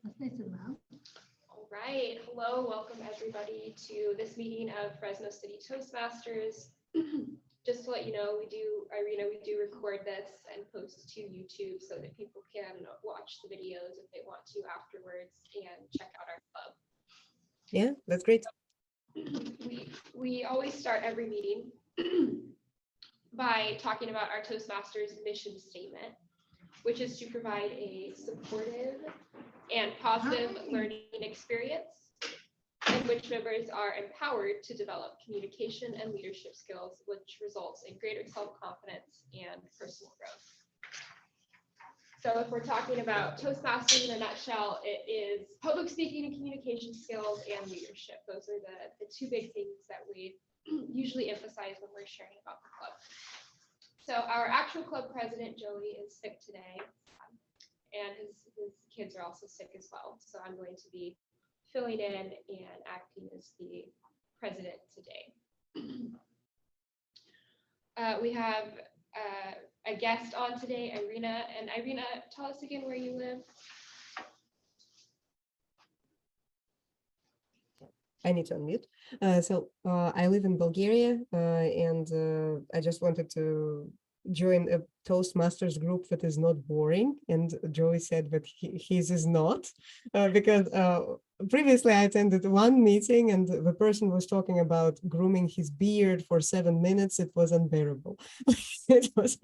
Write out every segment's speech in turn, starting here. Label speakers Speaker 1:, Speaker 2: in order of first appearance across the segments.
Speaker 1: That's nice and loud.
Speaker 2: All right. Hello. Welcome everybody to this meeting of Fresno City Toastmasters. Just to let you know, Irina, we do record this and post to YouTube so that people can watch the videos if they want to afterwards and check out our club.
Speaker 3: Yeah, that's great.
Speaker 2: We always start every meeting by talking about our Toastmasters mission statement, which is to provide a supportive and positive learning experience in which members are empowered to develop communication and leadership skills, which results in greater self-confidence and personal growth. So if we're talking about Toastmasters in a nutshell, it is public speaking and communication skills and leadership. Those are the two big things that we usually emphasize when we're sharing about the club. So our actual club president, Joey, is sick today, and his kids are also sick as well. So I'm going to be filling in and acting as the president today. We have a guest on today, Irina. And Irina, tell us again where you live.
Speaker 3: I need to unmute. I live in Bulgaria, and I just wanted to join a Toastmasters group that is not boring. And Joey said that his is not, because previously I attended one meeting and the person was talking about grooming his beard for 7 minutes. It was unbearable. It was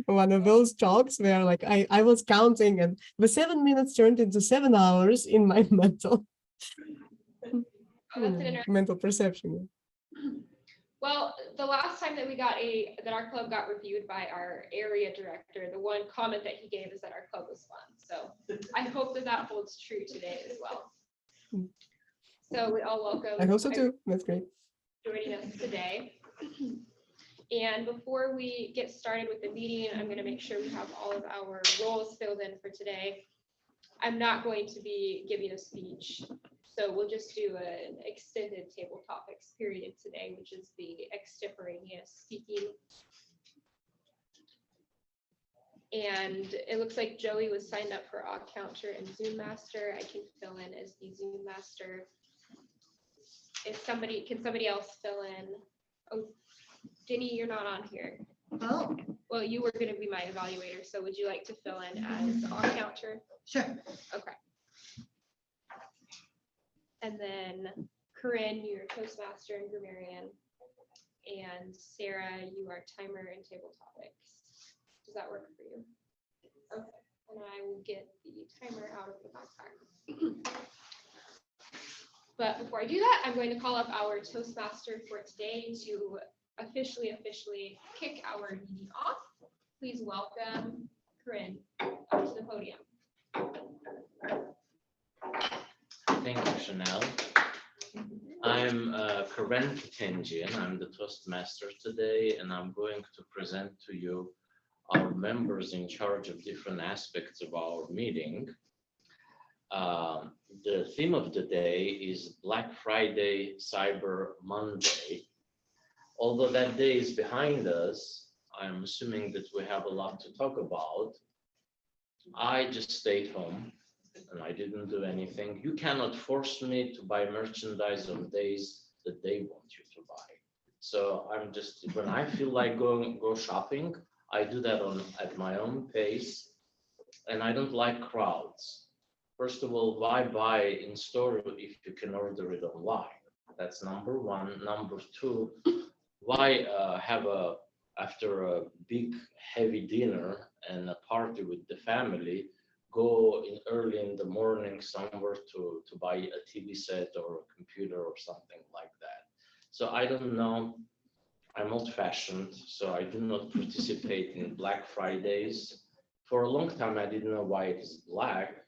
Speaker 3: one of those talks where like I was counting and the 7 minutes turned into 7 hours in my mental perception.
Speaker 2: Well, the last time that our club got reviewed by our area director, the one comment that he gave is that our club was fun. So I hope that holds true today as well. So we all welcome.
Speaker 3: I hope so too. That's great.
Speaker 2: Joining us today. And before we get started with the meeting, I'm going to make sure we have all of our roles filled in for today. I'm not going to be giving a speech. So we'll just do an extended table topics period today, which is the extemporaneous speaking. And it looks like Joey was signed up for Odd Counter and Zoom Master. I can fill in as the Zoom Master. Can somebody else fill in? Oh, Denny, you're not on here.
Speaker 1: Oh,
Speaker 2: Well, you were going to be my evaluator, so would you like to fill in as Odd Counter?
Speaker 1: sure.
Speaker 2: Okay. And then Corinne, you're Toastmaster and grammarian. And Sarah, you are timer and table topics. Does that work for you? Okay. And I will get the timer out of the backpack. But before I do that, I'm going to call up our Toastmaster for today to officially kick our meeting off. Please welcome Corinne up to the podium.
Speaker 4: Thank you, Chanel. I'm Corinne Katenjian. I'm the Toastmaster today, and I'm going to present to you our members in charge of different aspects of our meeting. The theme of the day is Black Friday, Cyber Monday. Although that day is behind us, I'm assuming that we have a lot to talk about. I just stayed home and I didn't do anything. You cannot force me to buy merchandise on days that they want you to buy. So I'm just, when I feel like go shopping, I do that at my own pace, and I don't like crowds. First of all, why buy in store if you can order it online? That's number one. Number two, why after a big heavy dinner and a party with the family, go early in the morning somewhere to buy a TV set or a computer or something like that. So I don't know. I'm old-fashioned, so I do not participate in Black Fridays. For a long time, I didn't know why it is black.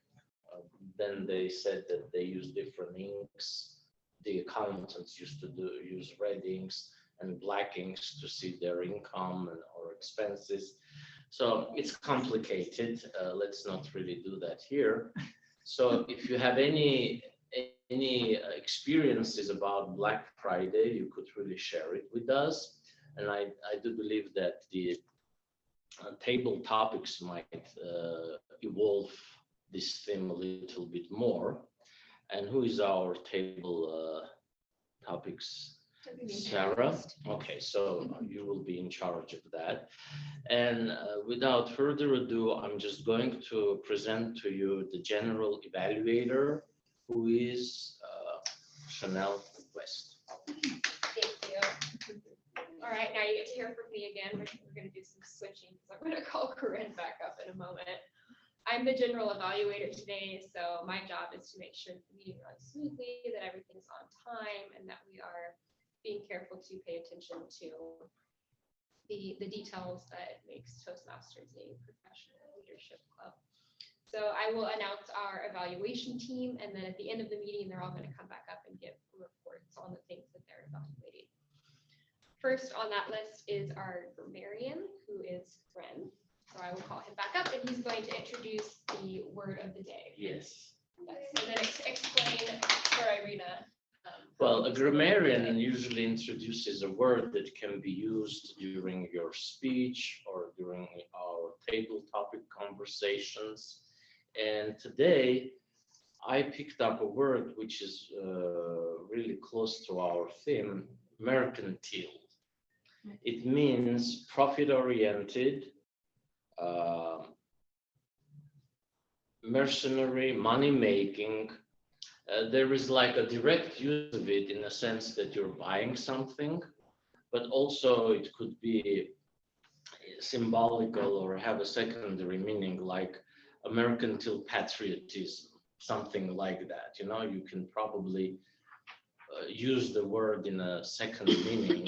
Speaker 4: Then they said that they use different inks. The accountants used to use red inks and black inks to see their income or expenses. So it's complicated. Let's not really do that here. So if you have any experiences about Black Friday, you could really share it with us. And I do believe that the table topics might evolve this theme a little bit more. And who is our table topics? Sarah? Okay, so you will be in charge of that. And without further ado, I'm just going to present to you the general evaluator, who is Chanel West.
Speaker 2: Thank you. All right, now you get to hear from me again. We're going to do some switching because I'm going to call Corinne back up in a moment. I'm the general evaluator today, so my job is to make sure the meeting runs smoothly, that everything's on time, and that we are being careful to pay attention to the details that makes Toastmasters a professional leadership club. So I will announce our evaluation team, and then at the end of the meeting, they're all going to come back up and give reports on the things that they're evaluating. First on that list is our grammarian, who is Ren. So I will call him back up, and he's going to introduce the word of the day.
Speaker 4: Yes.
Speaker 2: And then explain for Irina.
Speaker 4: Well, a grammarian usually introduces a word that can be used during your speech or during our table topic conversations. And today I picked up a word which is really close to our theme, mercantile. It means profit-oriented, mercenary, money-making. There is like a direct use of it in the sense that you're buying something, but also it could be symbolical or have a secondary meaning, like a mercantile patriotism, something like that. You know, you can probably use the word in a second meaning,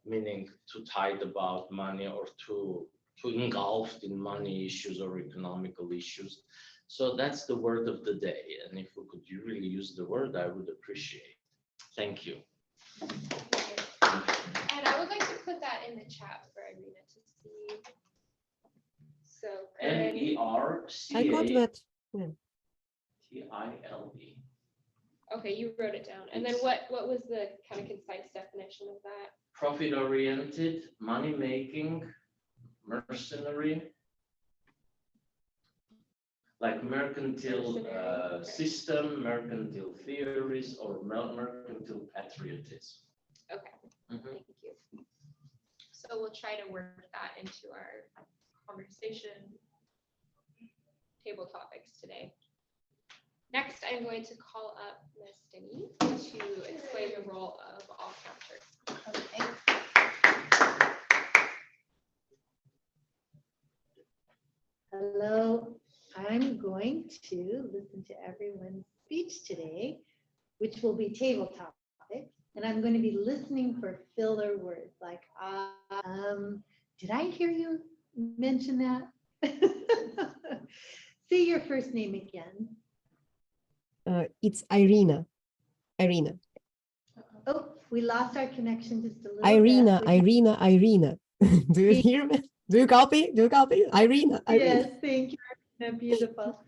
Speaker 4: meaning to tide about money or to engulfed in money issues or economical issues. So that's the word of the day. And if we could really use the word, I would appreciate. Thank you.
Speaker 2: And I would like to put that in the chat for Irina to see. So
Speaker 4: MERCA.
Speaker 3: I got that. Yeah.
Speaker 4: TILE.
Speaker 2: Okay, you wrote it down. And then what was the kind of concise definition of that?
Speaker 4: Profit-oriented, money-making, mercenary, like mercantile system, mercantile theories, or mercantile patriotism.
Speaker 2: Okay, thank you. So we'll try to work that into our conversation table topics today. Next, I'm going to call up Ms. Denny to explain the role of all counters.
Speaker 1: Okay. Hello, I'm going to listen to everyone's speech today, which will be table topics, and I'm going to be listening for filler words like, did I hear you mention that? Say your first name again.
Speaker 3: It's Irina. Irina.
Speaker 1: Oh, we lost our connection just a little
Speaker 3: Irina,
Speaker 1: bit.
Speaker 3: Irina, Irina. Do you hear me? Do you copy? Do you copy? Irina, Irina.
Speaker 1: Yes, thank you, Irina. Beautiful.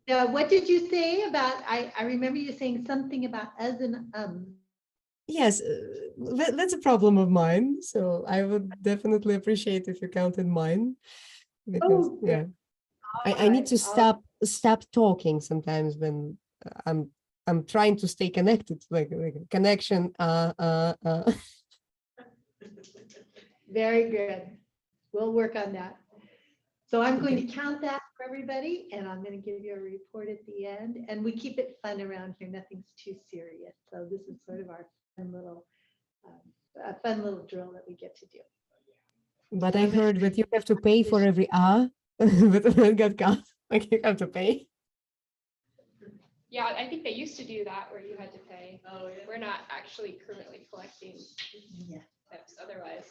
Speaker 1: Now, what did you say about, I remember you saying something about as and
Speaker 3: Yes, that's a problem of mine. So I would definitely appreciate if you counted mine. Because
Speaker 1: Oh,
Speaker 3: yeah, I need to
Speaker 1: I'll-
Speaker 3: stop talking sometimes when I'm trying to stay connected, like a connection.
Speaker 1: Very good. We'll work on that. So I'm going to count that for everybody, and I'm going to give you a report at the end. And we keep it fun around here. Nothing's too serious. So this is sort of our fun little drill that we get to do.
Speaker 3: But I heard that you have to pay for every but it got cut. Like you have to pay.
Speaker 2: Yeah, I think they used to do that where you had to pay.
Speaker 1: Oh, yeah.
Speaker 2: We're not actually currently collecting
Speaker 1: Yeah.
Speaker 2: tips otherwise.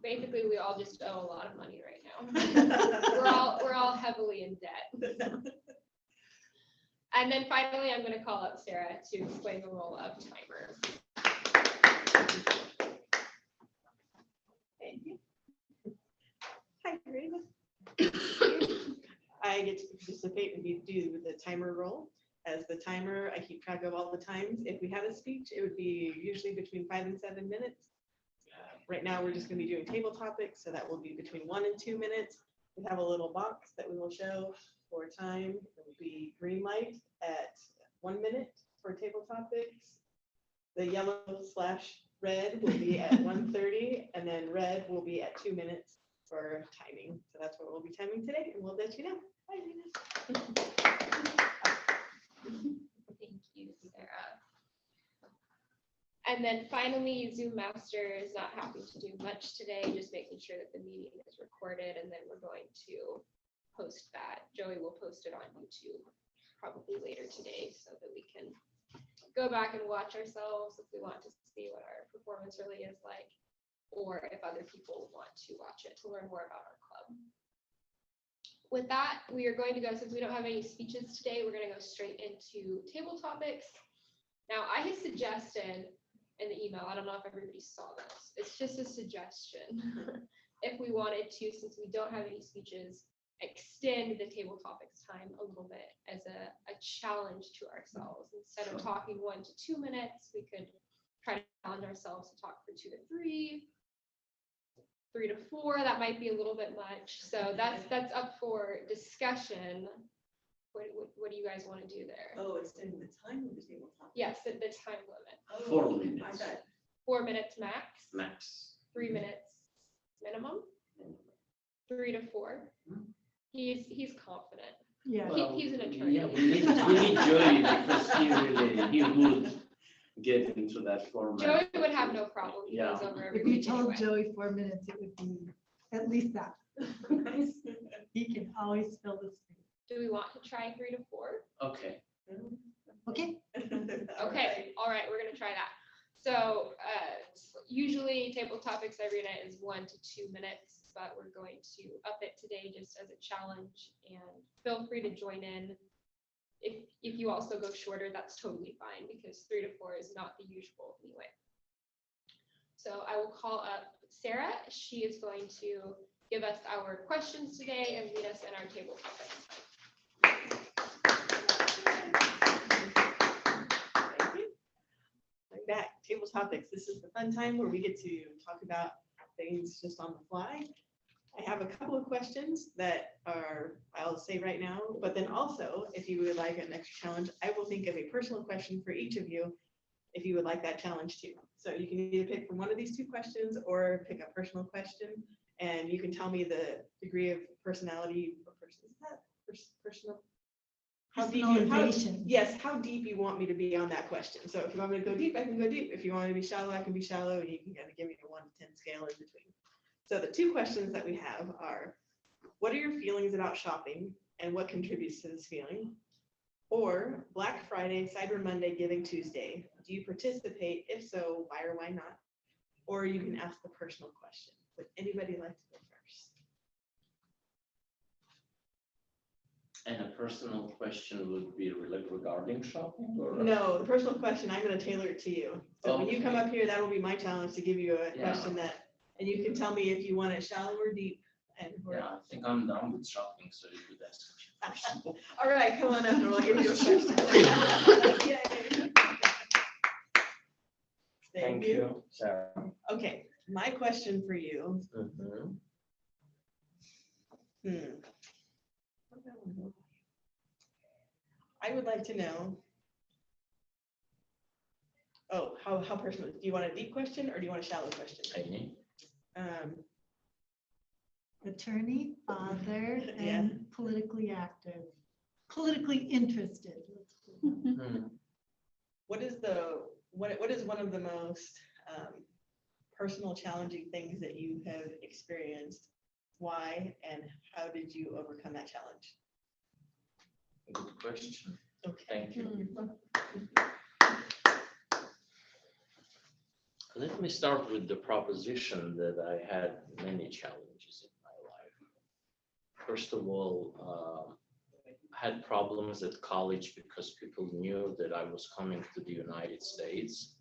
Speaker 2: Basically, we all just owe a lot of money right now. we're all heavily in debt. And then finally, I'm going to call up Sarah to explain the role of timer.
Speaker 5: Thank you. Hi, Irina. I get to participate and do the timer role. As the timer, I keep track of all the times. If we have a speech, it would be usually between 5 and 7 minutes. Right now, we're just going to be doing table topics, so that will be between 1 and 2 minutes. We have a little box that we will show for time. It will be green light at 1 minute for table topics. The yellow/red will be at 1:30, and then red will be at 2 minutes for timing. So that's what we'll be timing today, and we'll let you know. Bye, Venus.
Speaker 2: Thank you, Sarah. And then finally, Zoom Master is not having to do much today, just making sure that the meeting is recorded, and then we're going to post that. Joey will post it on YouTube probably later today so that we can go back and watch ourselves if we want to see what our performance really is like, or if other people want to watch it to learn more about our club. With that, we are going to go, since we don't have any speeches today, we're going to go straight into table topics. Now, I had suggested in the email, I don't know if everybody saw this, it's just a suggestion. If we wanted to, since we don't have any speeches, extend the table topics time a little bit as a challenge to ourselves. Instead of talking 1 to 2 minutes, we could try to challenge ourselves to talk for 2 to 3, 3 to 4. That might be a little bit much. So that's up for discussion. What do you guys want to do there?
Speaker 5: Oh, extending the time of the table topic.
Speaker 2: Yes, the time limit.
Speaker 5: Oh,
Speaker 4: 4 minutes.
Speaker 5: I bet.
Speaker 2: 4 minutes max,
Speaker 4: Max.
Speaker 2: 3 minutes minimum, 3 to 4. He's confident.
Speaker 1: Yeah.
Speaker 2: He's an attorney.
Speaker 6: Yeah, we need Joey because he would get into that format.
Speaker 2: Joey would have no problem. He goes over every
Speaker 7: If you
Speaker 2: week
Speaker 7: told
Speaker 2: anyway.
Speaker 7: Joey 4 minutes, it would be at least that. He can always fill the space.
Speaker 2: Do we want to try 3 to 4?
Speaker 6: Okay.
Speaker 7: Okay,
Speaker 2: Okay, all right, we're gonna try that. So usually table topics Irina is 1 to 2 minutes, but we're going to up it today just as a challenge, and feel free to join in. If you also go shorter, that's totally fine because 3 to 4 is not the usual anyway. So I will call up Sarah. She is going to give us our questions today and lead us in our table topics.
Speaker 5: Thank you. I'm back. Table topics. This is the fun time where we get to talk about things just on the fly. I have a couple of questions that I'll say right now, but then also, if you would like an extra challenge, I will think of a personal question for each of you if you would like that challenge too. So you can either pick from one of these 2 questions or pick a personal question, and you can tell me the degree of personality or personal. How deep
Speaker 7: personalization.
Speaker 5: Yes, how deep you want me to be on that question. So if you want me to go deep, I can go deep. If you want me to be shallow, I can be shallow, and you can kind of give me a 1 to 10 scale in between. So the 2 questions that we have are, what are your feelings about shopping and what contributes to this feeling? Or Black Friday, Cyber Monday, Giving Tuesday. Do you participate? If so, why or why not? Or you can ask the personal question. Would anybody like to go first?
Speaker 6: And a personal question would be regarding shopping or?
Speaker 5: No, the personal question, I'm going to tailor it to you. So when you come
Speaker 6: Okay.
Speaker 5: up here, that will be my challenge to give you a
Speaker 6: Yeah.
Speaker 5: question and you can tell me if you want it shallow or deep. And
Speaker 6: Yeah, I think I'm done with shopping, so you could ask me first.
Speaker 5: all right, come on up and we'll give you a first. Yay.
Speaker 6: Thank you, Sarah.
Speaker 5: Okay, my question for you.
Speaker 4: Mhm.
Speaker 5: I would like to know. Oh, how personal? Do you want a deep question or do you want a shallow question?
Speaker 4: Any?
Speaker 7: Attorney, father,
Speaker 5: Yeah.
Speaker 7: and politically active, politically interested. Let's put it that way.
Speaker 4: Hmm.
Speaker 5: What is one of the most personal challenging things that you have experienced? Why and how did you overcome that challenge?
Speaker 4: Good question.
Speaker 5: Okay.
Speaker 4: Thank you. Let me start with the proposition that I had many challenges in my life. First of all, I had problems at college because people knew that I was coming to the United States,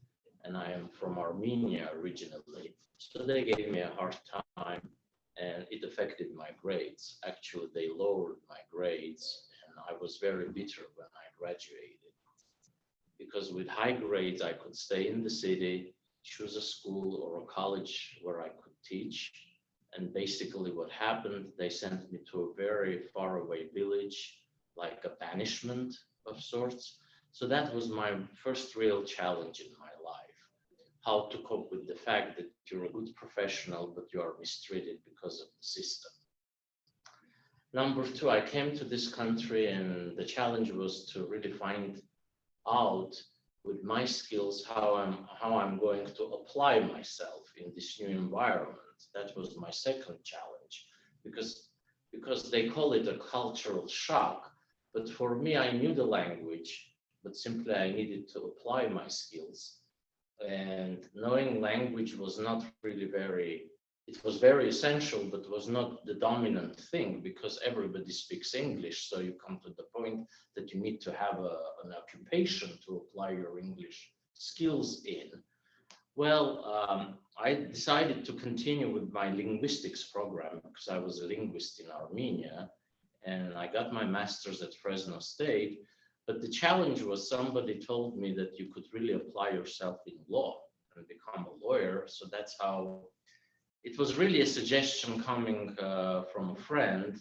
Speaker 4: and I am from Armenia originally. So they gave me a hard time, and it affected my grades. Actually, they lowered my grades, and I was very bitter when I graduated. Because with high grades, I could stay in the city, choose a school or a college where I could teach, And basically what happened, they sent me to a very far away village, like a banishment of sorts. So that was my first real challenge in my life, how to cope with the fact that you're a good professional, but you are mistreated because of the system. Number two, I came to this country and the challenge was to really find out with my skills how I'm going to apply myself in this new environment. That was my second challenge, because they call it a cultural shock. But for me, I knew the language, but simply I needed to apply my skills. And knowing language was not really it was very essential, but was not the dominant thing because everybody speaks English. So you come to the point that you need to have an occupation to apply your English skills in. Well, I decided to continue with my linguistics program because I was a linguist in Armenia and I got my master's at Fresno State. But the challenge was somebody told me that you could really apply yourself in law and become a lawyer. So that's how it was really a suggestion coming from a friend.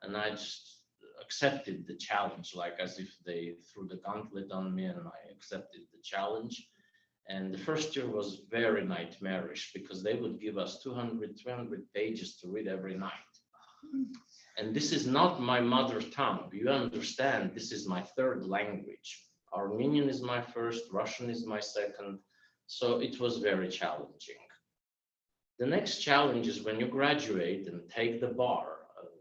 Speaker 4: And I just accepted the challenge, like as if they threw the gauntlet on me and I accepted the challenge. And the first year was very nightmarish because they would give us 200, 300 pages to read every night. And this is not my mother tongue. You understand, this is my third language. Armenian is my first, Russian is my second. So it was very challenging. The next challenge is when you graduate and take the bar.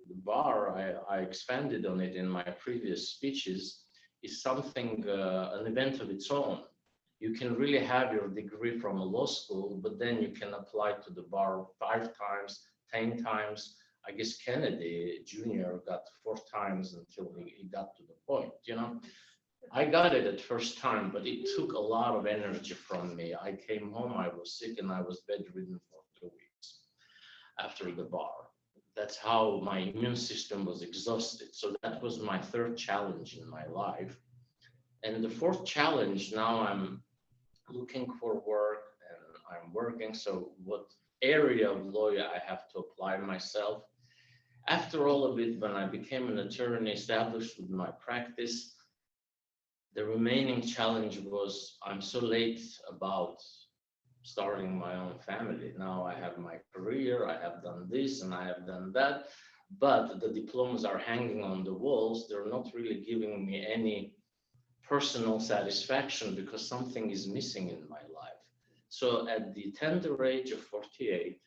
Speaker 4: The bar, I expanded on it in my previous speeches, is something, an event of its own. You can really have your degree from a law school, but then you can apply to the bar 5 times, 10 times. I guess Kennedy Jr. got 4 times until he got to the point, you know. I got it at first time, but it took a lot of energy from me. I came home, I was sick, and I was bedridden for 2 weeks after the bar. That's how my immune system was exhausted. So that was my third challenge in my life. And the fourth challenge, now I'm looking for work and I'm working. So what area of law I have to apply myself? After all of it, when I became an attorney, established with my practice, the remaining challenge was I'm so late about starting my own family. Now I have my career, I have done this and I have done that, but the diplomas are hanging on the walls. They're not really giving me any personal satisfaction because something is missing in my life. So at the tender age of 48,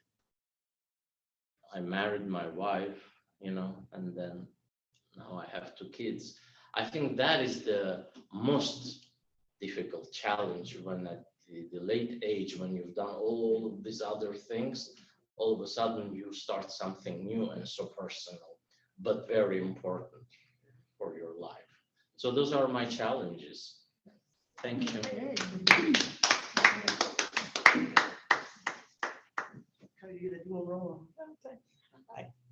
Speaker 4: I married my wife, you know, and then now I have 2 kids. I think that is the most difficult challenge when at the late age, when you've done all of these other things, all of a sudden you start something new and so personal, but very important for your life. So those are my challenges. Thank you.
Speaker 5: How do you do the dual role?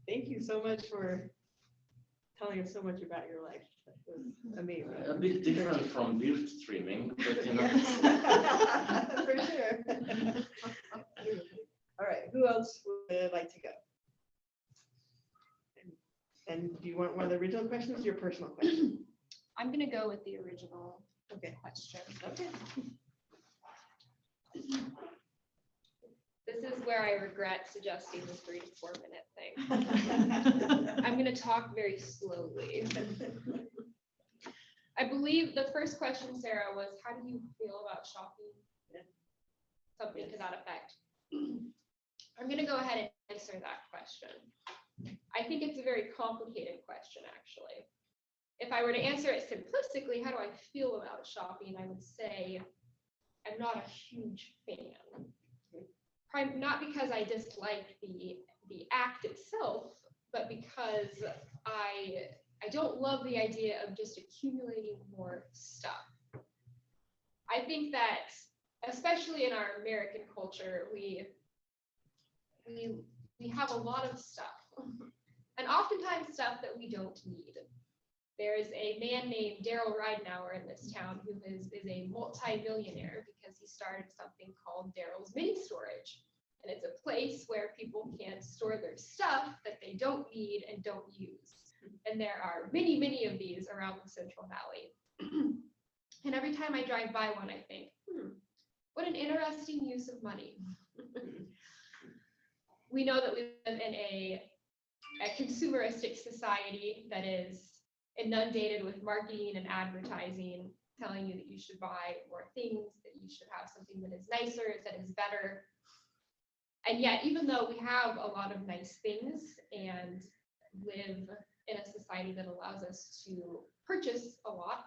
Speaker 5: Thank you so much for telling us so much about your life. That was amazing.
Speaker 4: A bit different from beard trimming, but you know.
Speaker 5: For sure. All right, who else would like to go? And do you want one of the original questions or your personal question?
Speaker 2: I'm gonna go with the original
Speaker 5: Okay.
Speaker 2: question.
Speaker 5: Okay.
Speaker 2: This is where I regret suggesting the 3 to 4 minute thing. I'm gonna talk very slowly. I believe the first question, Sarah, was how do you feel about shopping? Something to that effect. I'm gonna go ahead and answer that question. I think it's a very complicated question, actually. If I were to answer it simplistically, how do I feel about shopping? I would say I'm not a huge fan. Not because I dislike the act itself, but because I don't love the idea of just accumulating more stuff. I think that, especially in our American culture, we have a lot of stuff, and oftentimes stuff that we don't need. There's a man named Daryl Ridenauer in this town who is a multi-millionaire because he started something called Daryl's Mini Storage. And it's a place where people can store their stuff that they don't need and don't use. And there are many, many of these around the Central Valley. And every time I drive by one, I think, what an interesting use of money. We know that we live in a consumeristic society that is inundated with marketing and advertising, telling you that you should buy more things, that you should have something that is nicer, that is better. And yet, even though we have a lot of nice things and live in a society that allows us to purchase a lot,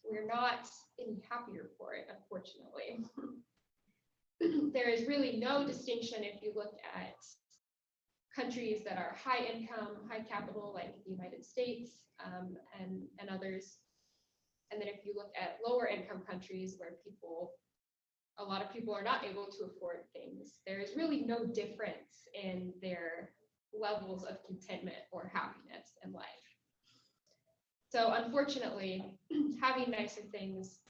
Speaker 2: we're not any happier for it, unfortunately. There is really no distinction if you look at countries that are high income, high capital, like the United States and others. And then if you look at lower income countries where a lot of people are not able to afford things, there is really no difference in their levels of contentment or happiness in life. So unfortunately, having nicer things,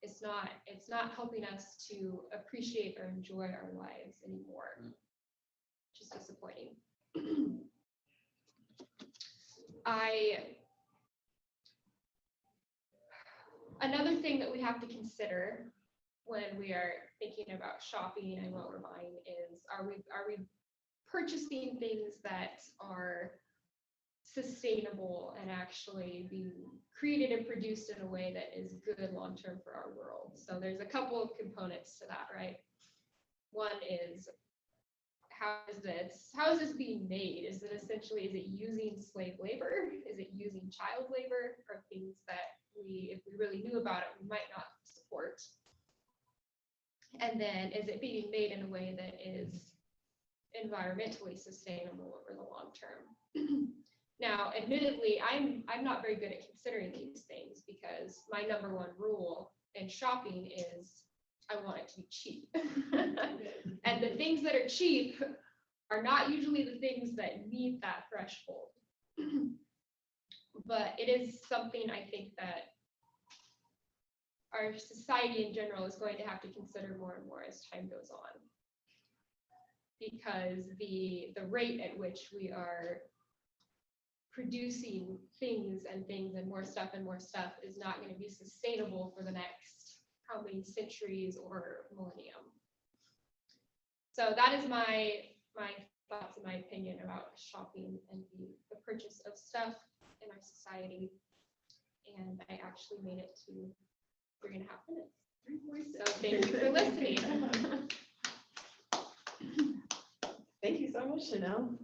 Speaker 2: it's not helping us to appreciate or enjoy our lives anymore, which is disappointing. Another thing that we have to consider when we are thinking about shopping and what we're buying is, are we purchasing things that are sustainable and actually being created and produced in a way that is good long-term for our world? So there's a couple of components to that, right? One is, how is this being made? Is it using slave labor? Is it using child labor, or things that if we really knew about it, we might not support? And then, is it being made in a way that is environmentally sustainable over the long term? Now, admittedly, I'm not very good at considering these things, because my number one rule in shopping is I want it to be cheap. And the things that are cheap are not usually the things that meet that threshold. But it is something I think that our society in general is going to have to consider more and more as time goes on, because the rate at which we are producing things and more stuff is not going to be sustainable for the next how many centuries or millennium. So that is my thoughts and my opinion about shopping and the purchase of stuff in our society. And I actually made it to 3.5 minutes. So thank you for listening.
Speaker 5: Thank you so much, Chanel.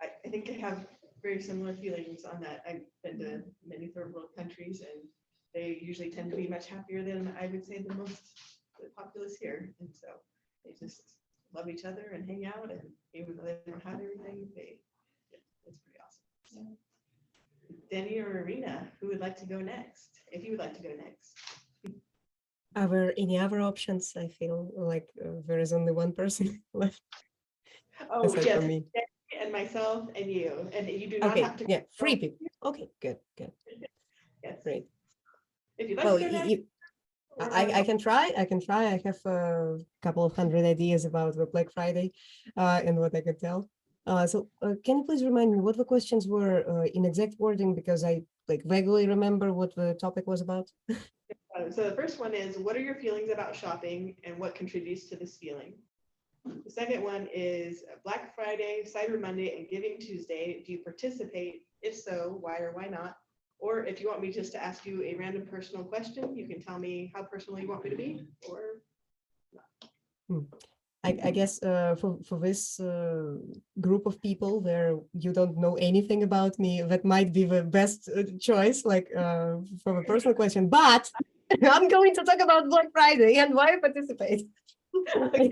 Speaker 5: I think I have very similar feelings on that. I've been to many third world countries, and they usually tend to be much happier than I would say the populace here. And so they just love each other and hang out, and even though they don't have everything, it's pretty awesome. So, Denny or Irina, who would like to go next? If you would like to go next.
Speaker 3: Are there any other options? I feel like there is only one person left.
Speaker 5: Oh,
Speaker 3: aside
Speaker 5: yes,
Speaker 3: from me.
Speaker 5: Denny and myself and you do not
Speaker 3: Okay,
Speaker 5: have to.
Speaker 3: yeah, 3 people. Okay, good.
Speaker 5: Yes.
Speaker 3: Great.
Speaker 5: If you'd like
Speaker 3: Well,
Speaker 5: to go next.
Speaker 3: I can try. I have a couple of hundred ideas about the Black Friday and what I could tell. So can you please remind me what the questions were in exact wording, because I vaguely remember what the topic was about.
Speaker 5: So the first one is, what are your feelings about shopping and what contributes to this feeling? The second one is Black Friday, Cyber Monday, and Giving Tuesday. Do you participate? If so, why or why not? Or if you want me just to ask you a random personal question, you can tell me how personal you want me to be, or not.
Speaker 3: I guess for this group of people where you don't know anything about me, that might be the best choice, from a personal question. But I'm going to talk about Black Friday and why I participate.
Speaker 5: Okay.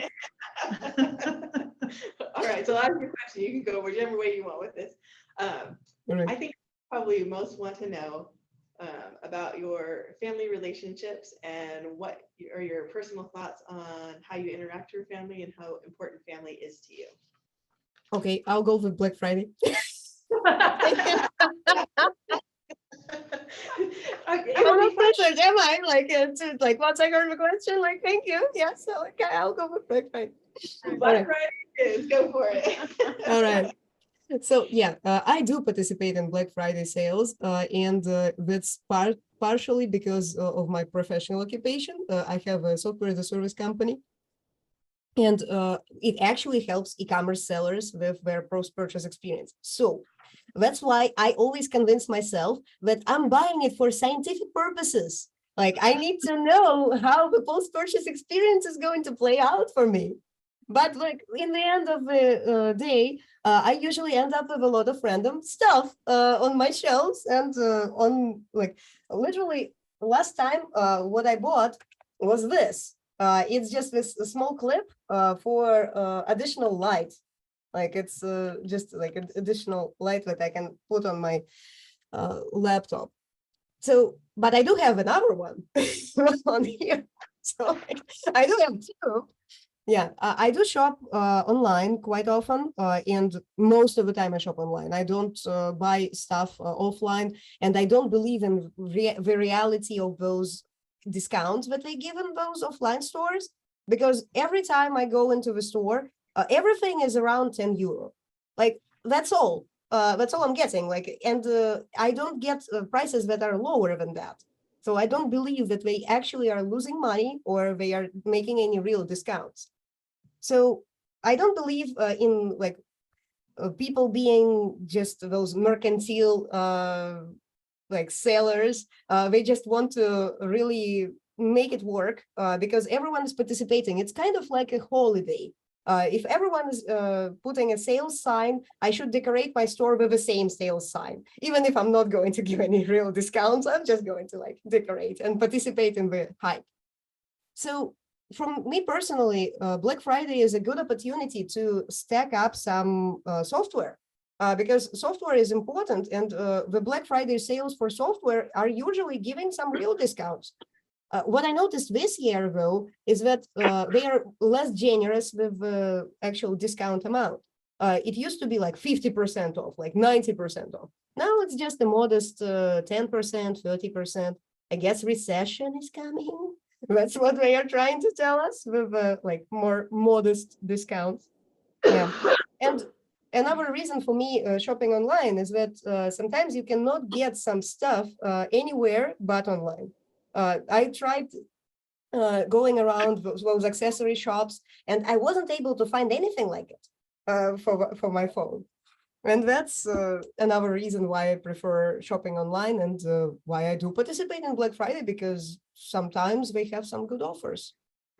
Speaker 5: All right, so I'll ask you a question. You can go whichever way you want with this.
Speaker 3: Right.
Speaker 5: I think probably most want to know about your family relationships and what are your personal thoughts on how you interact with your family and how important family is to you.
Speaker 3: Okay, I'll go with Black Friday.
Speaker 5: It
Speaker 3: I'm not pressured, am I? Like once I heard the question, like, thank you. Yeah, so okay, I'll go with Black Friday.
Speaker 5: Black Friday is, go for it.
Speaker 3: All right. So yeah, I do participate in Black Friday sales, and that's partially because of my professional occupation. I have a software as a service company, and it actually helps e-commerce sellers with their post-purchase experience. So that's why I always convince myself that I'm buying it for scientific purposes. Like I need to know how the post-purchase experience is going to play out for me. But like in the end of the day, I usually end up with a lot of random stuff on my shelves, and on like literally last time what I bought was this. It's just this small clip for additional light. Like it's just like an additional light that I can put on my laptop. So, but I do have another one on here. So like, I do have two. Yeah, I do shop online quite often, and most of the time I shop online. I don't buy stuff offline, and I don't believe in the reality of those discounts that they give in those offline stores, because every time I go into the store, everything is around 10 euro. Like that's all. That's all I'm getting. Like, and I don't get prices that are lower than that. So I don't believe that they actually are losing money or they are making any real discounts. So I don't believe in like people being just those mercantile like sellers. They just want to really make it work because everyone is participating. It's kind of like a holiday. If everyone is putting a sales sign, I should decorate my store with the same sales sign. Even if I'm not going to give any real discounts, I'm just going to like decorate and participate in the hype. So from me personally, Black Friday is a good opportunity to stack up some software because software is important, and the Black Friday sales for software are usually giving some real discounts. What I noticed this year, though, is that they are less generous with the actual discount amount. It used to be like 50% off, like 90% off. Now it's just a modest 10%, 30%. I guess recession is coming. That's what they are trying to tell us with like more modest discounts. Yeah. And another reason for me shopping online is that sometimes you cannot get some stuff anywhere but online. I tried going around those accessory shops, and I wasn't able to find anything like it for my phone. And that's another reason why I prefer shopping online, and why I do participate in Black Friday, because sometimes they have some good offers.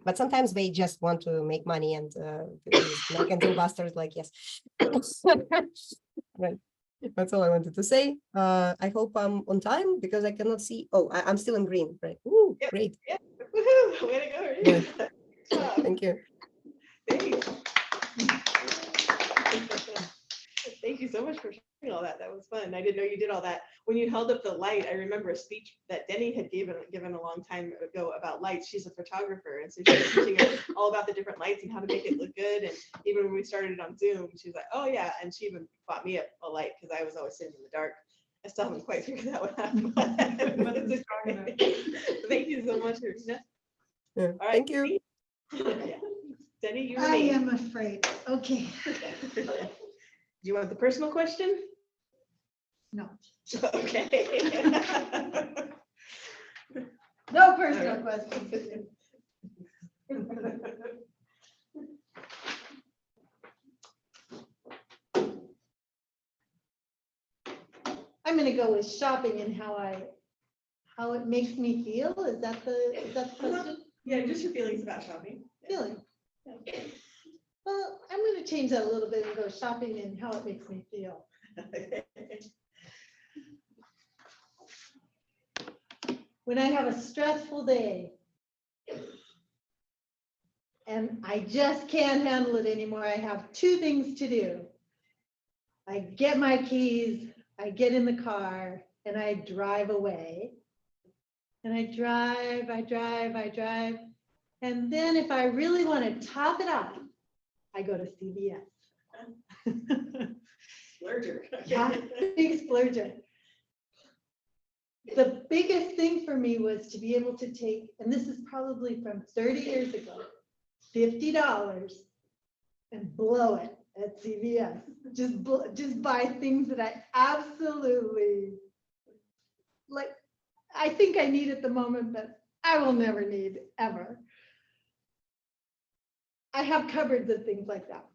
Speaker 3: But sometimes they just want to make money, and like and busters, like, yes. Right. That's all I wanted to say. I hope I'm on time because I cannot see. Oh, I'm still in green, right? Ooh,
Speaker 5: Yep.
Speaker 3: great.
Speaker 5: Yeah. Woohoo. Way to go.
Speaker 3: Yeah.
Speaker 5: Good job.
Speaker 3: Thank you.
Speaker 5: Thanks. Thank you so much for sharing all that. That was fun. I didn't know you did all that. When you held up the light, I remember a speech that Denny had given a long time ago about lights. She's a photographer, and so she was teaching us all about the different lights and how to make it look good. And even when we started on Zoom, she was like, "Oh yeah," and she even bought me a light because I was always sitting in the dark. I still haven't quite figured that one out. Thank you so much, Rina.
Speaker 3: Yeah,
Speaker 5: All right,
Speaker 3: thank you.
Speaker 5: Yeah. Denny, you
Speaker 7: I
Speaker 5: and me.
Speaker 7: am afraid. Okay.
Speaker 5: Do you want the personal question?
Speaker 7: No.
Speaker 5: Okay.
Speaker 7: No personal questions.
Speaker 1: I'm gonna go with shopping and how it makes me feel. Is that the question?
Speaker 5: Yeah, just your feelings about shopping.
Speaker 1: Feeling. Well, I'm gonna change that a little bit and go shopping and how it makes me feel. When I have a stressful day and I just can't handle it anymore, I have two things to do. I get my keys, I get in the car, and I drive away. And I drive. And then if I really want to top it off, I go to CVS.
Speaker 5: Splurger.
Speaker 1: Yeah, big splurger. the biggest thing for me was to be able to take, and this is probably from 30 years ago, $50 and blow it at CVS. Just buy things that I absolutely like. I think I need at the moment, but I will never need ever. I have cupboards of things like that.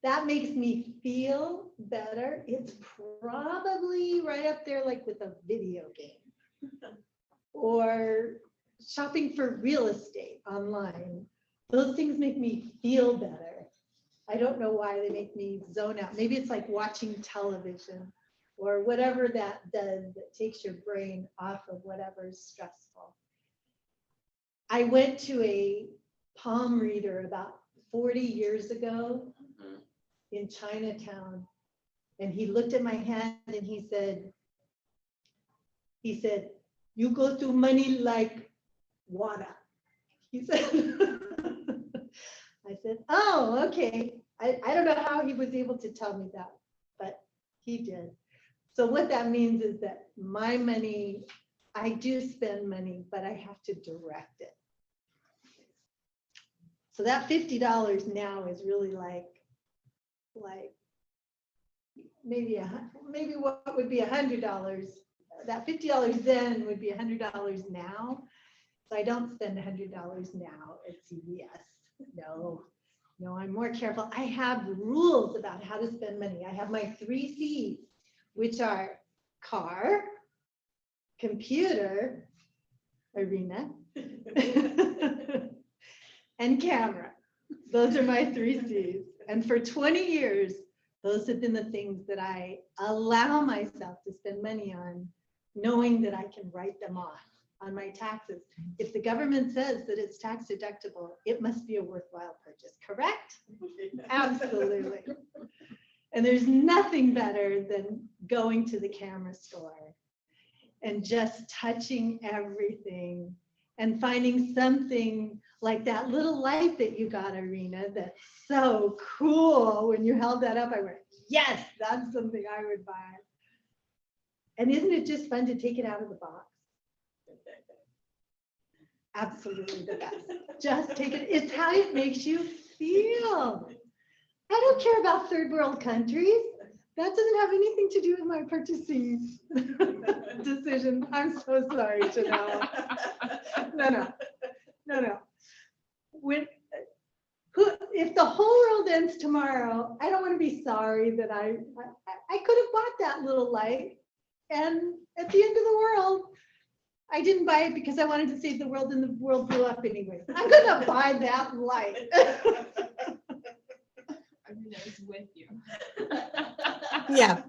Speaker 1: That makes me feel better. It's probably right up there, like with a video game or shopping for real estate online. Those things make me feel better. I don't know why they make me zone out. Maybe it's like watching television or whatever that does that takes your brain off of whatever's stressful. I went to a palm reader about 40 years ago in Chinatown, and he looked at my hand and he said, "You go through money like water." He said, I said, "Oh, okay." I don't know how he was able to tell me that, but he did. So what that means is that my money, I do spend money, but I have to direct it. So that $50 now is really like maybe what would be $100. That $50 then would be $100 now. So I don't spend $100 now at CVS. No, I'm more careful. I have rules about how to spend money. I have my 3 C's, which are car, computer, arena, and camera. Those are my 3 C's. And for 20 years, those have been the things that I allow myself to spend money on, knowing that I can write them off on my taxes. If the government says that it's tax deductible, it must be a worthwhile purchase, correct? Absolutely. And there's nothing better than going to the camera store and just touching everything and finding something like that little light that you got, Irina, that's so cool. When you held that up, I went, yes, that's something I would buy. And isn't it just fun to take it out of the box? Absolutely the best. Just take it. It's how it makes you feel. I don't care about third world countries. That doesn't have anything to do with my purchasing decision. I'm so sorry, Janelle. No. If the whole world ends tomorrow, I don't want to be sorry that I could have bought that little light. And at the end of the world, I didn't buy it because I wanted to save the world, and the world blew up anyway. I'm gonna buy that light.
Speaker 2: I'm with you.
Speaker 3: Yeah.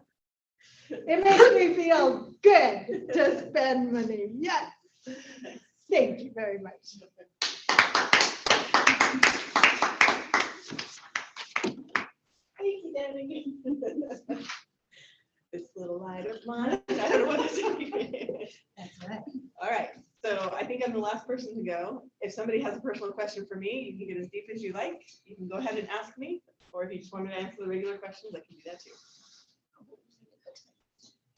Speaker 1: It makes me feel good to spend money. Yes. Thank you very much.
Speaker 5: Thank you, Debbie. This little light of mine. I don't know what to say.
Speaker 1: That's right.
Speaker 5: All right. So I think I'm the last person to go. If somebody has a personal question for me, you can get as deep as you like. You can go ahead and ask me, or if you just want me to answer the regular questions, I can do that too.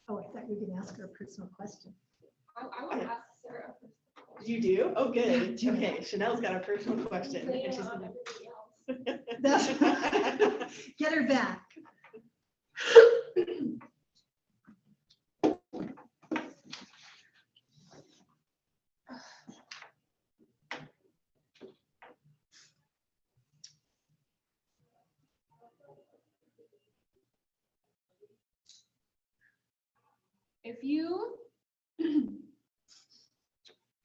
Speaker 1: Oh, I thought you were gonna ask her a personal question.
Speaker 2: I want to ask Sarah.
Speaker 5: You do? Oh, good. Okay, Chanel's got a personal question.
Speaker 2: Laying
Speaker 5: And
Speaker 2: it
Speaker 5: she's
Speaker 2: on everybody else.
Speaker 1: That's get her back.
Speaker 2: If you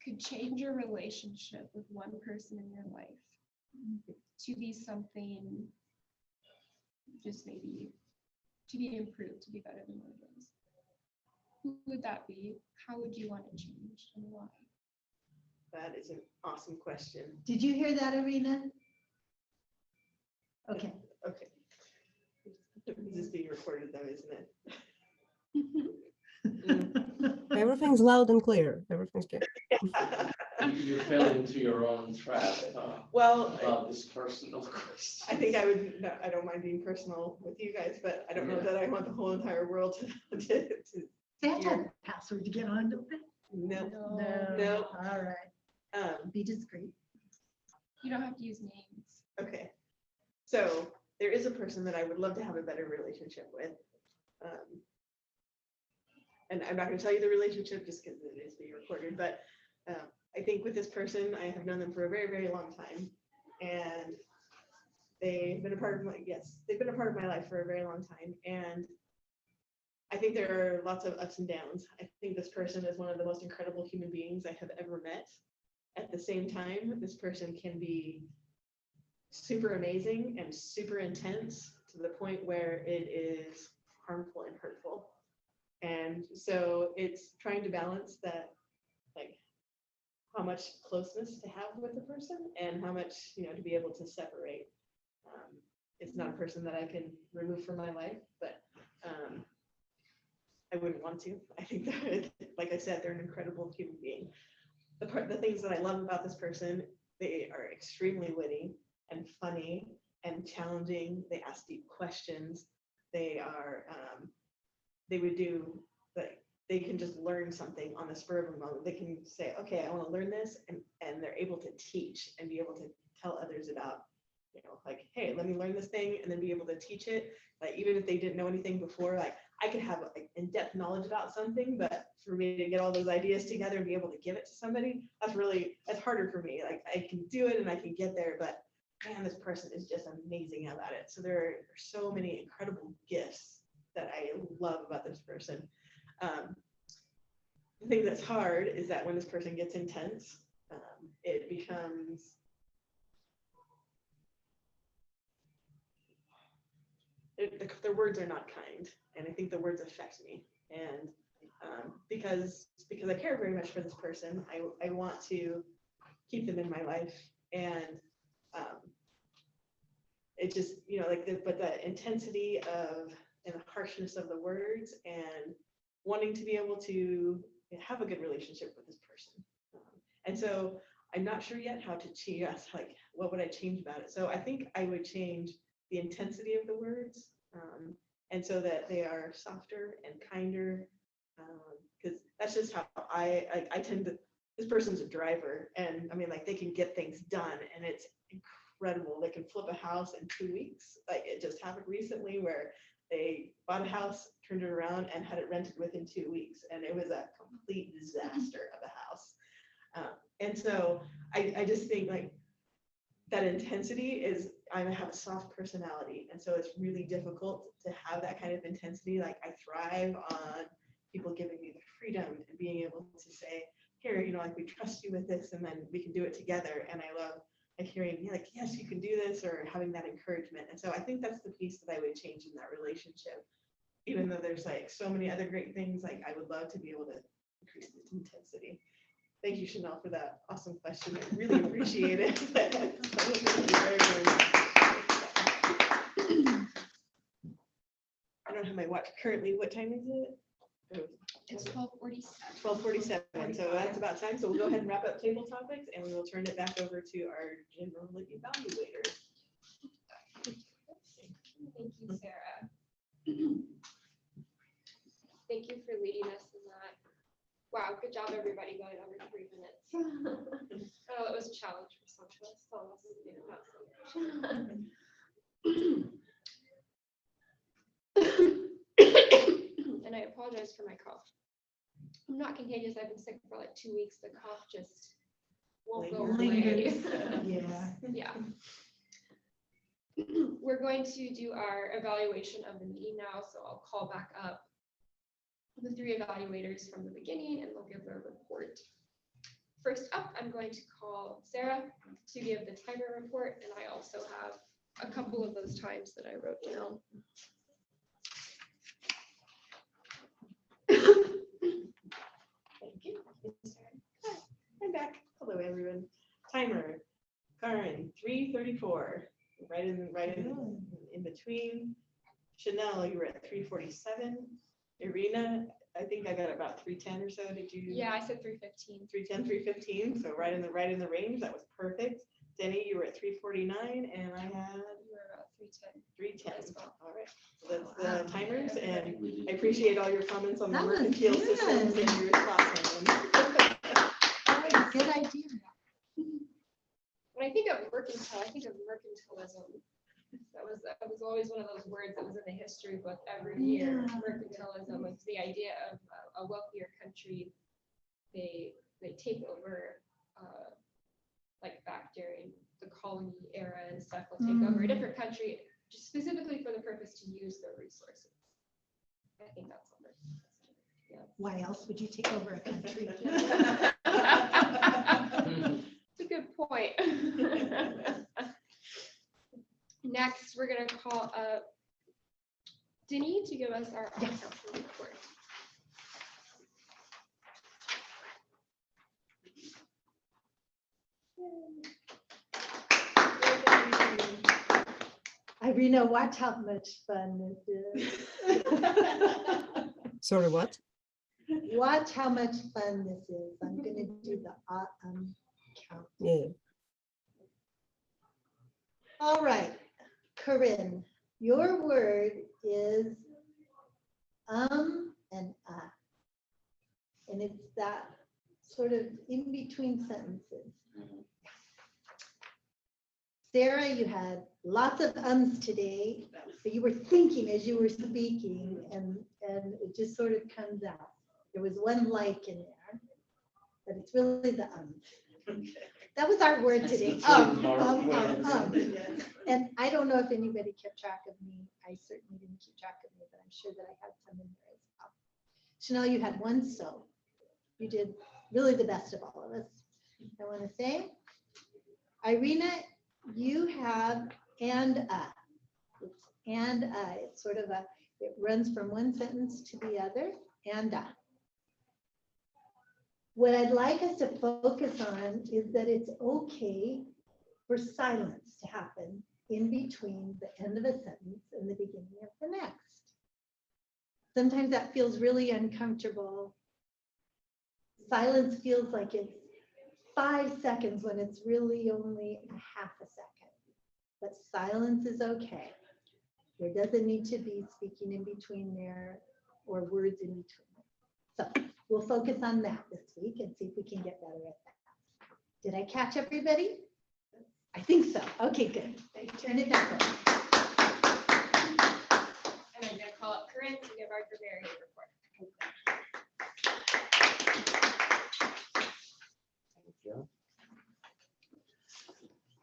Speaker 2: could change your relationship with one person in your life to be something, just maybe to be improved, to be better than what it is, who would that be? How would you want it changed and why?
Speaker 5: That is an awesome question.
Speaker 1: Did you hear that, Irina? Okay.
Speaker 5: Okay. This is being recorded though, isn't it?
Speaker 3: Everything's loud and clear. Everything's clear.
Speaker 6: You fell into your own trap
Speaker 5: Well,
Speaker 6: about this personal question.
Speaker 5: I think I would, I don't mind being personal with you guys, but I don't know that I want the whole entire world to
Speaker 7: They have to have a password to get on, don't they?
Speaker 5: No.
Speaker 7: No. All right. Be discreet.
Speaker 2: You don't have to use names.
Speaker 5: Okay. So there is a person that I would love to have a better relationship with. And I'm not going to tell you the relationship just because it is being recorded, but I think with this person, I have known them for a very, very long time. And they've been a part of they've been a part of my life for a very long time. And I think there are lots of ups and downs. I think this person is one of the most incredible human beings I have ever met. At the same time, this person can be super amazing and super intense to the point where it is harmful and hurtful. And so it's trying to balance that, like how much closeness to have with the person and how much, to be able to separate. It's not a person that I can remove from my life, but I wouldn't want to. I think that, like I said, they're an incredible human being. The things that I love about this person, they are extremely witty and funny and challenging. They ask deep questions. They are, they would do, like, they can just learn something on the spur of a moment. They can say, okay, I want to learn this. And they're able to teach and be able to tell others about, like, hey, let me learn this thing, and then be able to teach it. Like, even if they didn't know anything before, like, I could have like in-depth knowledge about something, but for me to get all those ideas together and be able to give it to somebody, that's harder for me. Like, I can do it and I can get there, but man, this person is just amazing about it. So there are so many incredible gifts that I love about this person. The thing that's hard is that when this person gets intense, it becomes their words are not kind, and I think the words affect me. And because I care very much for this person, I want to keep them in my life, and it just, but the intensity of and the harshness of the words, and wanting to be able to have a good relationship with this person. And so I'm not sure yet how to change, like, what would I change about it? So I think I would change the intensity of the words, and so that they are softer and kinder, because that's just how I tend to. This person's a driver, and I mean, like, they can get things done, and it's incredible. They can flip a house in 2 weeks. Like, it just happened recently where they bought a house, turned it around, and had it rented within 2 weeks, and it was a complete disaster of a house. And so I just think, like, that intensity is, I have a soft personality, and so it's really difficult to have that kind of intensity. Like, I thrive on people giving me the freedom and being able to say, here, like, we trust you with this, and then we can do it together. And I love like hearing, like, yes, you can do this, or having that encouragement. And so I think that's the piece that I would change in that relationship. Even though there's like so many other great things, like, I would love to be able to increase the intensity. Thank you, Chanel, for that awesome question. I really appreciate it. Thank you very, very much. I don't have my watch currently. What time is it?
Speaker 2: It's 12:47.
Speaker 5: 12:47. So that's about time. So we'll go ahead and wrap up table topics, and we will turn it back over to our general evaluator.
Speaker 2: Thank you, Sarah. Thank you for leading us in that. Wow, good job, everybody, going over 3 minutes. Oh, it was a challenge for some of us. Some of us didn't know so much. And I apologize for my cough. I'm not contagious. I've been sick for like 2 weeks. The cough just won't go away.
Speaker 7: Lingers. Yeah.
Speaker 2: Yeah. We're going to do our evaluation of the meeting now, so I'll call back up the 3 evaluators from the beginning, and they'll give their report. First up, I'm going to call Sarah to give the timer report, and I also have a couple of those times that I wrote down.
Speaker 5: Thank you. Hi, I'm back. Hello, everyone. Timer. Karen, 3:34. Right in between. Chanel, you were at 3:47. Irina, I think I got about 3:10 or so. Did you?
Speaker 2: Yeah, I said 3:15.
Speaker 5: 3:10, 3:15. So right in the range. That was perfect. Denny, you were at 3:49, and I had
Speaker 2: You were about 3:10.
Speaker 5: 3:10.
Speaker 2: as well.
Speaker 5: All right. So that's the timers, and I appreciate all your comments on the
Speaker 7: That was
Speaker 5: mercantile systems
Speaker 7: good.
Speaker 5: and your thoughts on them.
Speaker 7: Good idea.
Speaker 2: When I think of mercantile, I think of mercantilism. That was always one of those words that was in the history book every year.
Speaker 7: Yeah.
Speaker 2: Mercantilism was the idea of a wealthier country. They take over, like back during the colony era and stuff, will take over a different country just specifically for the purpose to use their resources. I think that's what
Speaker 7: Why else would you take over a country?
Speaker 2: It's a good point. Next, we're gonna call up Denny to give us our on-council report.
Speaker 1: Irina, watch how much fun this is.
Speaker 3: Sorry, what?
Speaker 1: Watch how much fun this is. I'm gonna do the count.
Speaker 3: Yeah.
Speaker 1: All right, Corinne, your word is and and it's that sort of in between sentences. Sarah, you had lots of ums today, but you were thinking as you were speaking, and it just sort of comes out. There was one like in there, but it's really the ums. That was our word today. And I don't know if anybody kept track of me. I certainly didn't keep track of me, but I'm sure that I had some in there as well. Chanel, you had one so. You did really the best of all of us, I want to say. Irina, you have and it's and it's sort of it runs from one sentence to the other, and What I'd like us to focus on is that it's okay for silence to happen in between the end of a sentence and the beginning of the next. Sometimes that feels really uncomfortable. Silence feels like it's 5 seconds when it's really only a half a second. But silence is okay. There doesn't need to be speaking in between there or words in between. So we'll focus on that this week and see if we can get better at that. Did I catch everybody? I think so. Okay, good. Turn it back over.
Speaker 2: And I'm gonna call up Corinne to give our grammarian report.
Speaker 4: Thank you.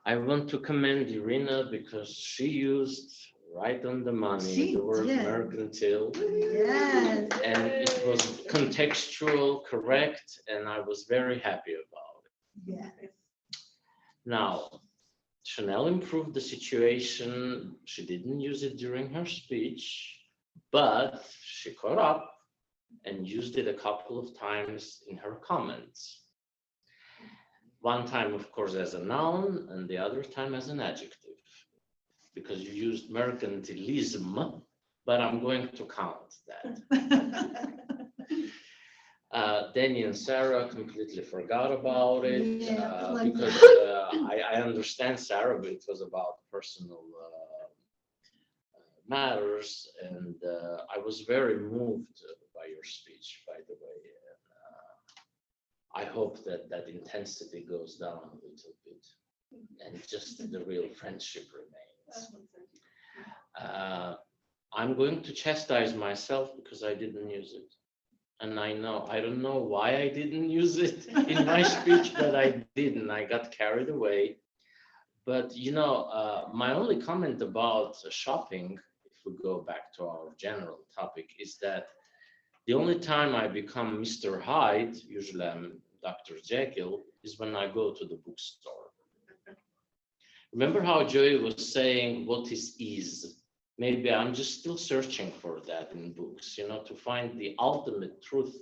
Speaker 4: I want to commend Irina because she used right on the money
Speaker 1: She
Speaker 4: the word
Speaker 1: did.
Speaker 4: mercantile,
Speaker 1: Yes.
Speaker 4: and it was contextual, correct, and I was very happy about it.
Speaker 1: Yes.
Speaker 4: Now, Chanel improved the situation. She didn't use it during her speech, but she caught up and used it a couple of times in her comments. One time, of course, as a noun, and the other time as an adjective, because you used mercantilism, but I'm going to count that. Danny and Sarah completely forgot about it
Speaker 1: Yeah,
Speaker 4: because I understand Sarah, but it was about personal matters, and I was very moved by your speech, by the way. I hope that that intensity goes down a little bit and just the real friendship remains. I'm going to chastise myself because I didn't use it. And I don't know why I didn't use it in my speech, but I didn't. I got carried away. But you know, my only comment about shopping, if we go back to our general topic, is that the only time I become Mr. Hyde, usually I'm Dr. Jekyll, is when I go to the bookstore. Remember how Joey was saying, what is ease? Maybe I'm just still searching for that in books, you know, to find the ultimate truth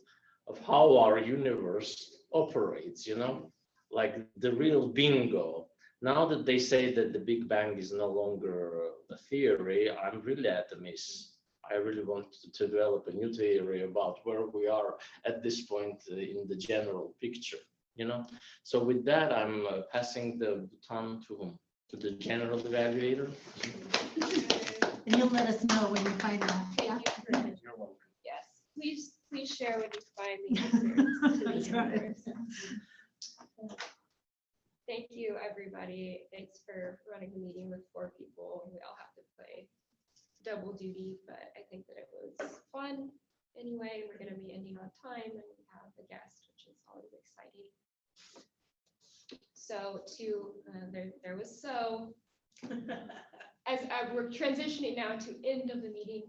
Speaker 4: of how our universe operates, you know, like the real bingo. Now that they say that the Big Bang is no longer a theory, I'm really at a miss. I really want to develop a new theory about where we are at this point in the general picture, you know. So with that, I'm passing the baton to whom? To the general evaluator.
Speaker 7: And you'll let us know when you find out.
Speaker 2: Thank you, Corinne.
Speaker 4: You're welcome.
Speaker 2: Yeah. please share when you find the answers to
Speaker 7: That's
Speaker 2: these
Speaker 7: right.
Speaker 2: numbers. Thank you, everybody. Thanks for running the meeting with 4 people. We all have to play double duty, but I think that it was fun. Anyway, we're going to be ending on time, and we have a guest, which is always exciting. So there was so. As we're transitioning now to end of the meeting,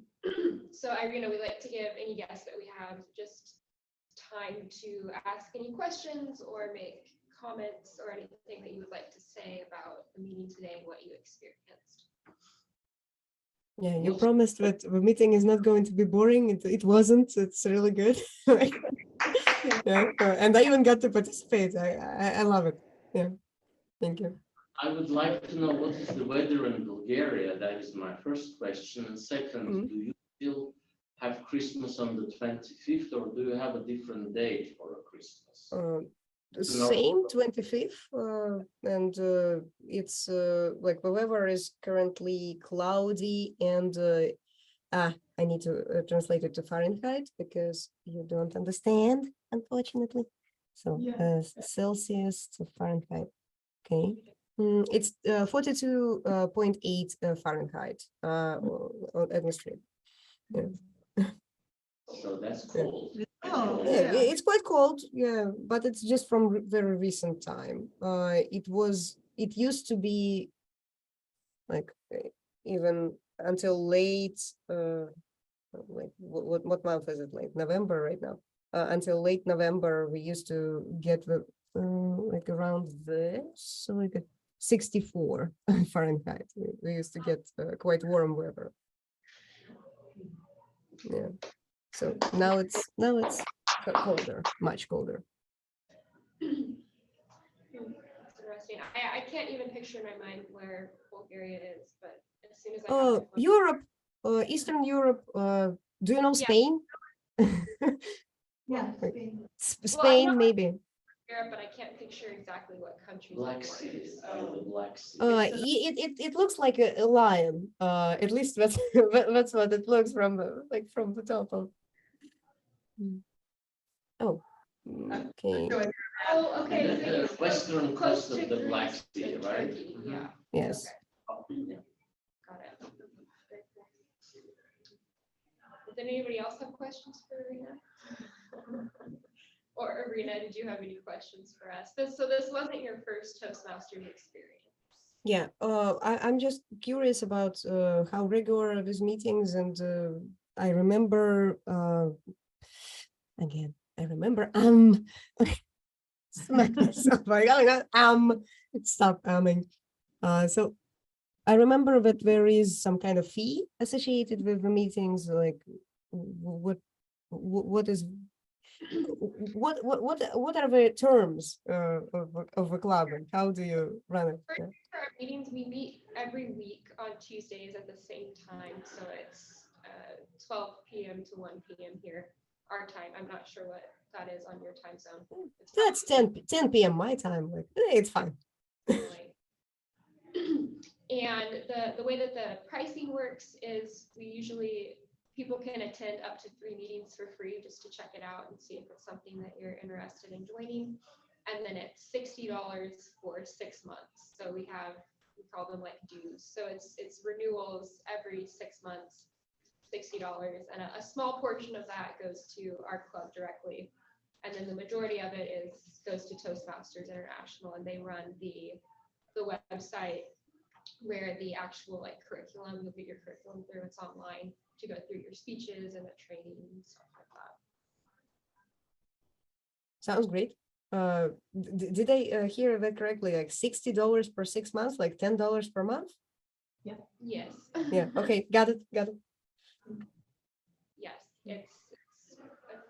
Speaker 2: so Irina, we like to give any guests that we have just time to ask any questions or make comments or anything that you would like to say about the meeting today and what you experienced.
Speaker 3: Yeah, you promised that the meeting is not going to be boring. It wasn't. It's really good. Yeah, and I even got to participate. I love it. Yeah, thank you.
Speaker 6: I would like to know what is the weather in Bulgaria? That is my first question. And second, do you still have Christmas on the 25th, or do you have a different date for a Christmas?
Speaker 3: The same 25th, and it's like the weather is currently cloudy, and I need to translate it to Fahrenheit because you don't understand, unfortunately. So
Speaker 7: Yeah.
Speaker 3: Celsius to Fahrenheit. Okay. It's 42.8 Fahrenheit on atmosphere. Yeah.
Speaker 6: So that's cold.
Speaker 7: Oh,
Speaker 3: Yeah,
Speaker 7: yeah.
Speaker 3: it's quite cold. Yeah, but it's just from very recent time. It used to be like even until late. Like what month is it? Like November right now. Until late November, we used to get the like around this, so like 64 Fahrenheit. We used to get quite warm weather. Yeah. So now it's colder, much colder.
Speaker 2: Interesting. I can't even picture in my mind where Bulgaria is, but as soon as I have
Speaker 3: Oh,
Speaker 2: my phone-
Speaker 3: Europe, Eastern Europe. Do you know
Speaker 2: Yeah.
Speaker 3: Spain?
Speaker 7: Yeah.
Speaker 3: Spain, maybe.
Speaker 2: Europe, but I can't picture exactly what country.
Speaker 6: Black Sea, the Black Sea.
Speaker 3: It looks like a lion. At least that's that's what it looks from like from the top of. Oh, okay.
Speaker 2: Oh, okay.
Speaker 6: And
Speaker 2: So
Speaker 6: the
Speaker 2: you're
Speaker 6: western
Speaker 2: close
Speaker 6: coast of
Speaker 2: to
Speaker 6: the Black
Speaker 2: Greece
Speaker 6: Sea,
Speaker 2: and
Speaker 6: right?
Speaker 2: Turkey, Yeah.
Speaker 3: Yes.
Speaker 2: Okay. Got it. Does anybody else have questions for Irina? Or Irina, did you have any questions for us? So this wasn't your first Toastmasters experience.
Speaker 3: Yeah. I'm just curious about how regular are these meetings, and I remember again. I remember smack myself. Stop umming. So I remember that there is some kind of fee associated with the meetings. Like, what is what are the terms of a club, and how do you run it?
Speaker 2: For our meetings, we meet every week on Tuesdays at the same time. So it's 12 p.m. to 1 p.m. here, our time. I'm not sure what that is on your time zone.
Speaker 3: That's 10 p.m. my time. Like, it's fine.
Speaker 2: And the way that the pricing works is people can attend up to 3 meetings for free just to check it out and see if it's something that you're interested in joining. And then it's $60 for 6 months. So we call them like dues. So it's renewals every 6 months, $60. And a small portion of that goes to our club directly. And then the majority of it goes to Toastmasters International, and they run the website where the actual like curriculum, you'll get your curriculum through. It's online to go through your speeches and the training and stuff like that.
Speaker 3: Sounds great. Did I hear that correctly? Like $60 per 6 months, like $10 per month?
Speaker 2: Yes.
Speaker 3: Yeah. Okay. Got it.
Speaker 2: Yes, it's a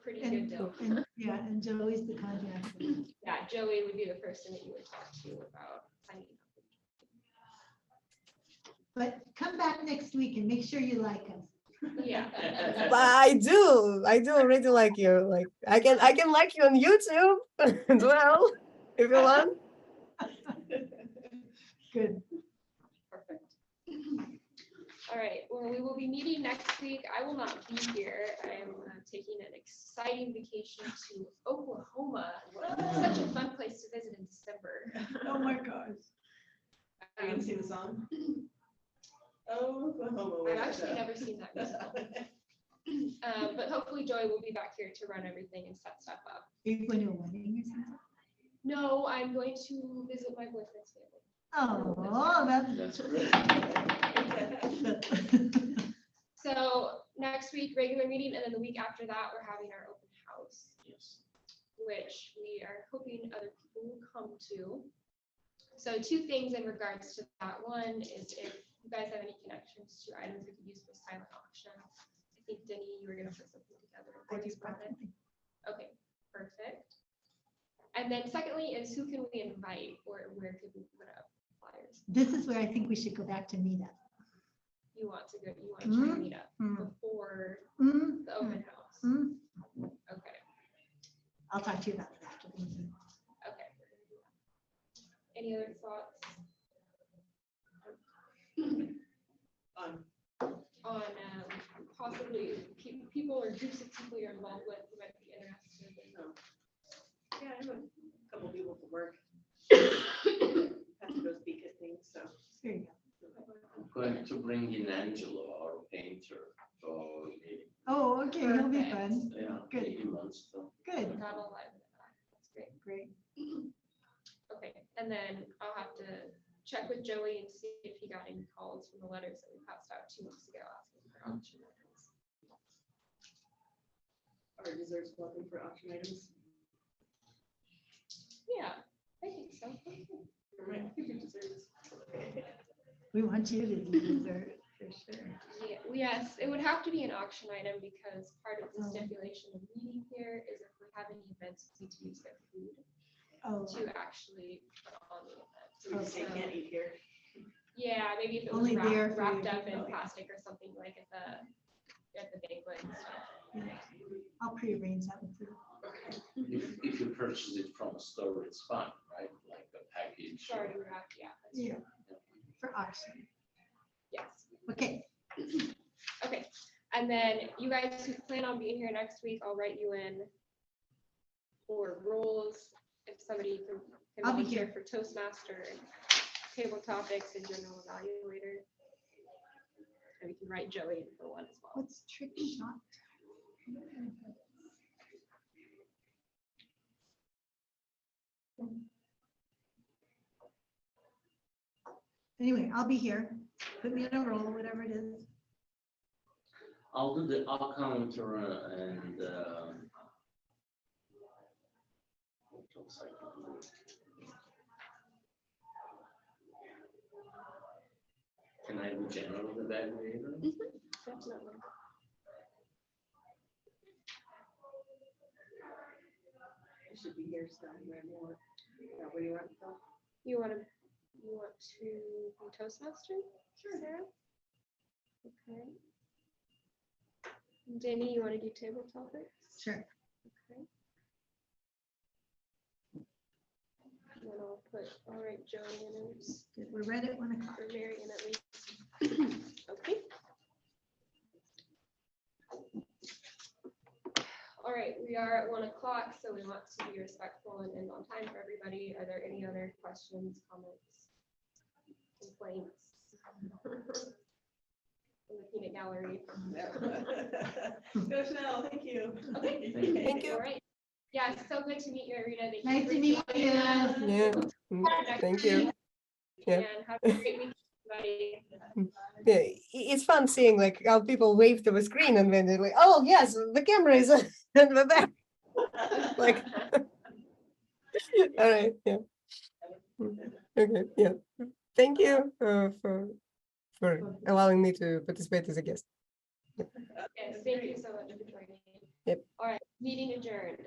Speaker 2: pretty good deal.
Speaker 7: And Joey's the contact.
Speaker 2: Yeah, Joey would be the person that you would talk to about signing up.
Speaker 7: But come back next week and make sure you like us.
Speaker 2: Yeah.
Speaker 3: I do already like you. Like I can like you on YouTube as well if you want.
Speaker 7: Good.
Speaker 2: Perfect. All right. Well, we will be meeting next week. I will not be here. I am taking an exciting vacation to Oklahoma. Such a fun place to visit in December.
Speaker 7: Oh my gosh.
Speaker 5: Are you gonna sing the song? Oh, Oklahoma.
Speaker 2: I've actually never seen that musical. But hopefully Joy will be back here to run everything and set stuff up.
Speaker 7: Are you going to a wedding or something?
Speaker 2: No, I'm going to visit my boyfriend's family.
Speaker 7: Oh,
Speaker 6: That's great.
Speaker 2: So next week, regular meeting, and then the week after that, we're having our open house,
Speaker 6: Yes.
Speaker 2: which we are hoping other people will come to. So 2 things in regards to that. One is if you guys have any connections to items we could use for silent auction. I think Denny, you were gonna put something together.
Speaker 7: I
Speaker 2: before
Speaker 7: do
Speaker 2: you brought it.
Speaker 7: definitely.
Speaker 2: Okay, perfect. And then secondly is who can we invite, or where could we put up flyers?
Speaker 7: This is where I think we should go back to meetup.
Speaker 2: You want to try to meet up
Speaker 7: Mm.
Speaker 2: before
Speaker 7: Mm,
Speaker 2: the open house?
Speaker 7: mm.
Speaker 2: Okay,
Speaker 7: I'll talk to you about it after the meeting.
Speaker 2: okay. We're gonna do that. Any other thoughts on possibly people or groups of people you're involved with who might be interested in?
Speaker 5: Yeah, I have a couple people from work. Have to go speak at things, so.
Speaker 7: There you go.
Speaker 6: I'm going to bring in Angelo, our painter, to our meeting.
Speaker 7: Oh, okay, he'll be
Speaker 2: Perfect.
Speaker 7: fun.
Speaker 6: Yeah,
Speaker 7: Good.
Speaker 6: 80 months. So.
Speaker 7: Good,
Speaker 2: Not all live. That's great.
Speaker 7: great.
Speaker 2: Okay, and then I'll have to check with Joey and see if he got any calls from the letters that we passed out 2 weeks ago asking for auction items.
Speaker 5: Our desserts welcome for auction items.
Speaker 2: Yeah, I think so.
Speaker 5: Right, desserts.
Speaker 7: We want you to do dessert for sure.
Speaker 2: Yeah, yes, it would have to be an auction item because part of the
Speaker 7: Oh.
Speaker 2: stipulation of meeting here is if we have any events, we need to use their food
Speaker 7: Oh,
Speaker 2: to actually put on the event.
Speaker 5: So we just say can't eat here.
Speaker 2: Yeah, maybe if it was
Speaker 7: Only beer
Speaker 2: wrapped
Speaker 7: food.
Speaker 2: up in plastic or something like at the banquet and stuff.
Speaker 7: yeah. I'll pre-arrange that with you.
Speaker 6: If you purchase it from a store, it's fine, right? Like a package.
Speaker 2: It's already wrapped, yeah. That's
Speaker 7: Yeah,
Speaker 2: true.
Speaker 7: for auction.
Speaker 2: Yes.
Speaker 7: Okay,
Speaker 2: Okay, and then you guys who plan on being here next week, I'll write you in for roles. If somebody can
Speaker 7: I'll be
Speaker 2: volunteer
Speaker 7: here.
Speaker 2: for Toastmaster, table topics, and general evaluator. And we can write Joey in for one as well.
Speaker 7: what's trick shot? Anyway, I'll be here. Put me in a roll, whatever it is.
Speaker 6: I'll do the counter and what else I can do? Can I do general evaluator?
Speaker 2: Definitely.
Speaker 5: I should be here somewhere more. Where do you want to go?
Speaker 2: You want to be Toastmaster? Sure. Sarah? Okay. Denny, you want to do table topics?
Speaker 7: Sure.
Speaker 2: Okay. And then I'll write Joey in as,
Speaker 7: Good. We're right at 1 o'clock.
Speaker 2: or Marion at least. Okay. All right, we are at 1 o'clock, so we want to be respectful and end on time for everybody. Are there any other questions, comments, complaints? In the peanut gallery.
Speaker 5: Go Chanel, thank you.
Speaker 2: Okay.
Speaker 3: Thank you.
Speaker 2: All right. Yeah, it's so good to meet you, Arita. Thank you
Speaker 7: Nice
Speaker 2: for
Speaker 7: to meet
Speaker 2: joining
Speaker 7: you.
Speaker 2: us.
Speaker 3: Yeah, thank you. Yeah.
Speaker 2: And have a great week, everybody.
Speaker 3: Yeah, it's fun seeing like how people wave to the screen and then they're like, oh yes, the camera is in the back. Like, all right, yeah. Okay, yeah. Thank you for allowing me to participate as a guest.
Speaker 2: Yes, thank you so much for joining.
Speaker 3: Yep.
Speaker 2: All right, meeting adjourned.